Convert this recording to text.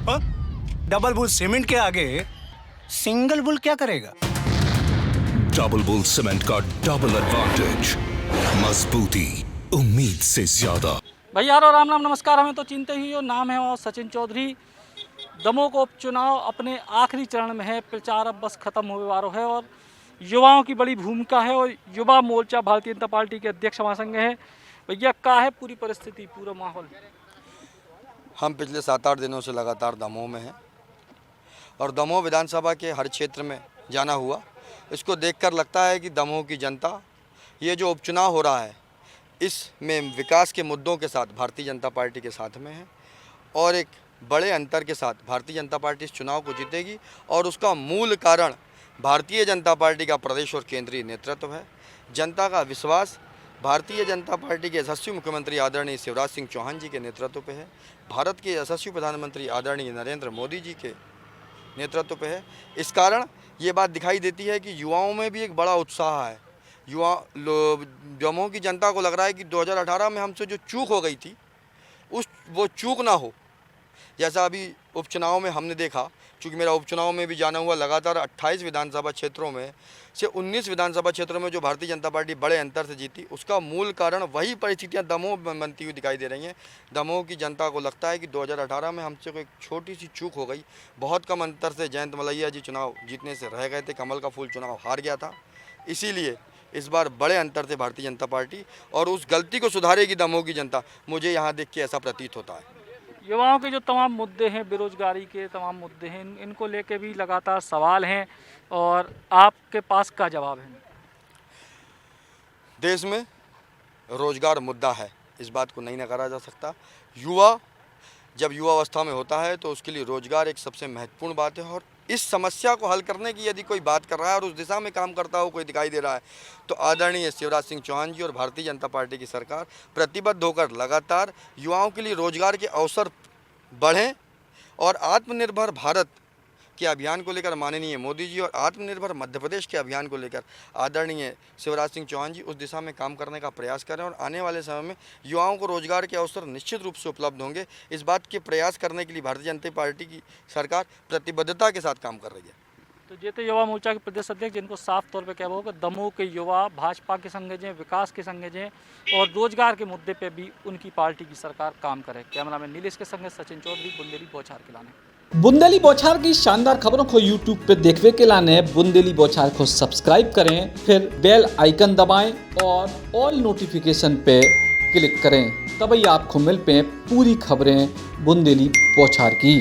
हाँ? Double bull cement के आगे सिंगल बुल क्या करेगा? डबल बुल सीमेंट का डबल एडवांटेज, मजबूती उम्मीद से ज्यादा। भैया राम राम नमस्कार। हमें तो चिंते ही हो, नाम है और सचिन चौधरी। दमोह को उपचुनाव अपने आखिरी चरण में है, प्रचार अब बस खत्म होने वाला है और युवाओं की बड़ी भूमिका है और युवा मोर्चा भारतीय जनता पार्टी के अध्यक्ष महासंघ है। भैया क्या है पूरी परिस्थिति, पूरा माहौल? हम पिछले 7-8 दिनों से लगातार दमोह में हैं और दमोह विधानसभा के हर क्षेत्र में जाना हुआ। इसको देखकर लगता है कि दमोह की जनता, ये जो उपचुनाव हो रहा है इसमें विकास के मुद्दों के साथ भारतीय जनता पार्टी के साथ में है और एक बड़े अंतर के साथ भारतीय जनता पार्टी इस चुनाव को जीतेगी। और उसका मूल कारण भारतीय जनता पार्टी का प्रदेश और केंद्रीय नेतृत्व है। जनता का विश्वास भारतीय जनता पार्टी के यशस्वी मुख्यमंत्री आदरणीय शिवराज सिंह चौहान जी के नेतृत्व पे है, भारत के यशस्वी प्रधानमंत्री आदरणीय नरेंद्र मोदी जी के नेतृत्व पे है। इस कारण ये बात दिखाई देती है कि युवाओं में भी एक बड़ा उत्साह है। दमोह की जनता को लग रहा है कि 2018 में हमसे जो चूक हो गई थी वो चूक ना हो। जैसा अभी उपचुनाव में हमने देखा, चूँकि मेरा उपचुनाव में भी जाना हुआ, लगातार 28 विधानसभा क्षेत्रों में से 19 विधानसभा क्षेत्रों में जो भारतीय जनता पार्टी बड़े अंतर से जीती, उसका मूल कारण वही परिस्थितियां दमोह में बनती हुई दिखाई दे रही हैं। दमोह की जनता को लगता है कि 2018 में हमसे कोई छोटी सी चूक हो गई। बहुत कम अंतर से जयंत मलैया जी चुनाव जीतने से रह गए थे, कमल का फूल चुनाव हार गया था। इसीलिए इस बार बड़े अंतर से भारतीय जनता पार्टी और उस गलती को सुधारेगी दमोह की जनता, मुझे यहाँ देख के ऐसा प्रतीत होता है। युवाओं के जो तमाम मुद्दे हैं, बेरोजगारी के तमाम मुद्दे हैं, इनको लेके भी लगातार सवाल हैं और आपके पास क्या जवाब है? देश में रोजगार मुद्दा है, इस बात को नहीं नकारा जा सकता। युवा जब युवावस्था में होता है तो उसके लिए रोजगार एक सबसे महत्वपूर्ण बात है और इस समस्या को हल करने की यदि कोई बात कर रहा है और उस दिशा में काम करता हो कोई दिखाई दे रहा है तो आदरणीय शिवराज सिंह चौहान जी और भारतीय जनता पार्टी की सरकार प्रतिबद्ध होकर लगातार युवाओं के लिए रोजगार के अवसर बढ़ें और आत्मनिर्भर भारत के अभियान को लेकर माननीय मोदी जी और आत्मनिर्भर मध्य प्रदेश के अभियान को लेकर आदरणीय शिवराज सिंह चौहान जी उस दिशा में काम करने का प्रयास करें और आने वाले समय में युवाओं को रोजगार के अवसर निश्चित रूप से उपलब्ध होंगे। इस बात के प्रयास करने के लिए भारतीय जनता पार्टी की सरकार प्रतिबद्धता के साथ काम कर रही है। तो ये तो युवा मोर्चा के प्रदेश अध्यक्ष, जिनको साफ तौर पे क्या होगा, दमोह के युवा भाजपा के संग हैं, विकास के संग हैं और रोजगार के मुद्दे पे भी उनकी पार्टी की सरकार काम करे। कैमरामैन नीलेश के संग सचिन चौधरी, बुंदेली बौछार के लाने। बुंदेली बौछार की शानदार खबरों को यूट्यूब पे देखने के लाने बुंदेली बौछार को सब्सक्राइब करें, फिर बेल आइकन दबाएं और ऑल नोटिफिकेशन पे क्लिक करें, तभी आपको मिल पे पूरी खबरें बुंदेली बौछार की।